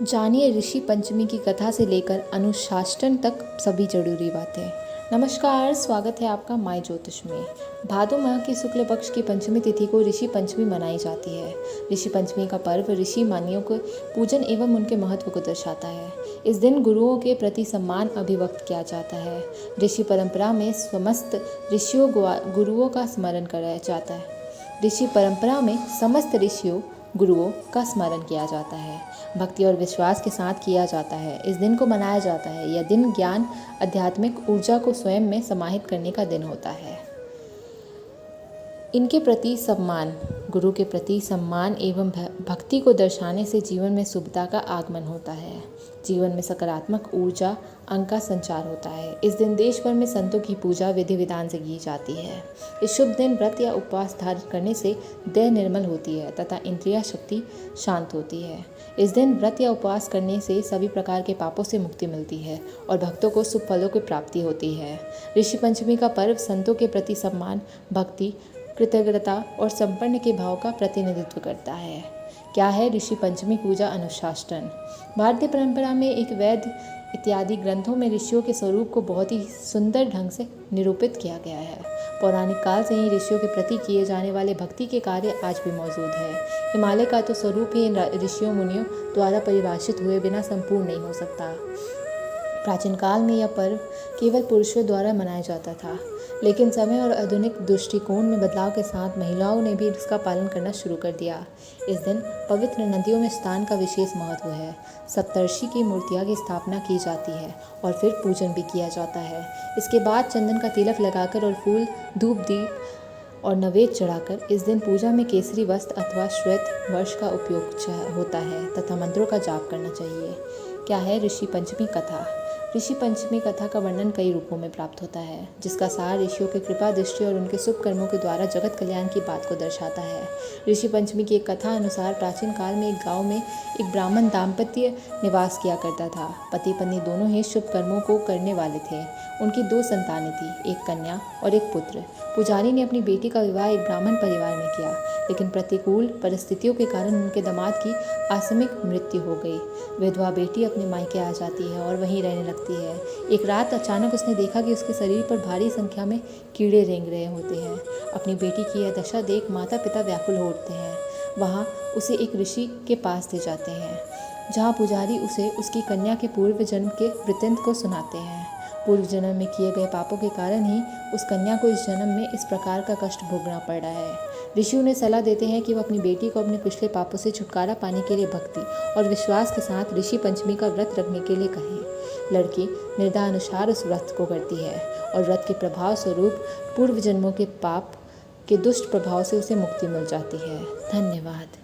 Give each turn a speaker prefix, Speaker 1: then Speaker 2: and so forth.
Speaker 1: जानिए ऋषि पंचमी की कथा से लेकर अनुशासन तक सभी जरूरी बातें। नमस्कार, स्वागत है आपका माय ज्योतिष में। भादो माह की शुक्ल पक्ष की पंचमी तिथि को ऋषि पंचमी मनाई जाती है। ऋषि पंचमी का पर्व ऋषि मानियों को पूजन एवं उनके महत्व को दर्शाता है। इस दिन गुरुओं के प्रति सम्मान अभिव्यक्त किया जाता है। ऋषि परंपरा में समस्त ऋषियों गुरुओं का स्मरण कराया जाता है। ऋषि परंपरा में समस्त ऋषियों गुरुओं का स्मरण किया जाता है, भक्ति और विश्वास के साथ किया जाता है। इस दिन को मनाया जाता है। यह दिन ज्ञान, आध्यात्मिक ऊर्जा को स्वयं में समाहित करने का दिन होता है। इनके प्रति सम्मान, गुरु के प्रति सम्मान एवं भक्ति को दर्शाने से जीवन में शुभता का आगमन होता है। जीवन में सकारात्मक ऊर्जा अंग का संचार होता है। इस दिन देश भर में संतों की पूजा विधि विधान से की जाती है। इस शुभ दिन व्रत या उपवास धारण करने से देह निर्मल होती है तथा इंद्रिय शक्ति शांत होती है। इस दिन व्रत या उपवास करने से सभी प्रकार के पापों से मुक्ति मिलती है और भक्तों को शुभ फलों की प्राप्ति होती है। ऋषि पंचमी का पर्व संतों के प्रति सम्मान, भक्ति, कृतज्ञता और संपन्न के भाव का प्रतिनिधित्व करता है। क्या है ऋषि पंचमी पूजा अनुशासन? भारतीय परंपरा में एक वेद इत्यादि ग्रंथों में ऋषियों के स्वरूप को बहुत ही सुंदर ढंग से निरूपित किया गया है। पौराणिक काल से ही ऋषियों के प्रति किए जाने वाले भक्ति के कार्य आज भी मौजूद है। हिमालय का तो स्वरूप ही इन ऋषियों मुनियों द्वारा परिभाषित हुए बिना संपूर्ण नहीं हो सकता। प्राचीन काल में यह पर्व केवल पुरुषों द्वारा मनाया जाता था, लेकिन समय और आधुनिक दृष्टिकोण में बदलाव के साथ महिलाओं ने भी इसका पालन करना शुरू कर दिया। इस दिन पवित्र नदियों में स्नान का विशेष महत्व है। सप्तर्षि की मूर्तियां की स्थापना की जाती है और फिर पूजन भी किया जाता है। इसके बाद चंदन का तिलक लगाकर और फूल, धूप, दीप और नैवेद्य चढ़ाकर इस दिन पूजा में केसरी वस्त्र अथवा श्वेत वस्त्र का उपयोग होता है तथा मंत्रों का जाप करना चाहिए। क्या है ऋषि पंचमी कथा? ऋषि पंचमी कथा का वर्णन कई रूपों में प्राप्त होता है, जिसका सार ऋषियों के कृपा दृष्टि और उनके शुभ कर्मों के द्वारा जगत कल्याण की बात को दर्शाता है। ऋषि पंचमी की एक कथा अनुसार प्राचीन काल में एक गांव में एक ब्राह्मण दाम्पत्य निवास किया करता था। पति पत्नी दोनों ही शुभ कर्मों को करने वाले थे। उनकी 2 संतानें थी, एक कन्या और एक पुत्र। पुजारी ने अपनी बेटी का विवाह एक ब्राह्मण परिवार में किया, लेकिन प्रतिकूल परिस्थितियों के कारण उनके दामाद की आकस्मिक मृत्यु हो गई। विधवा बेटी अपने मायके आ जाती है और वहीं रहने लगती है। एक रात अचानक उसने देखा कि उसके शरीर पर भारी संख्या में कीड़े रेंग रहे होते हैं। अपनी बेटी की यह दशा देख माता पिता व्याकुल हो उठते हैं। वहाँ उसे एक ऋषि के पास ले जाते हैं, जहाँ पुजारी उसे उसकी कन्या के पूर्व जन्म के वृत्तांत को सुनाते हैं। पूर्व जन्म में किए गए पापों के कारण ही उस कन्या को इस जन्म में इस प्रकार का कष्ट भोगना पड़ रहा है। ऋषि उन्हें सलाह देते हैं कि वह अपनी बेटी को अपने पिछले पापों से छुटकारा पाने के लिए भक्ति और विश्वास के साथ ऋषि पंचमी का व्रत रखने के लिए कहें। लड़की निर्धानुसार उस व्रत को करती है और व्रत के प्रभाव स्वरूप पूर्व जन्मों के पाप के दुष्ट प्रभाव से उसे मुक्ति मिल जाती है। धन्यवाद।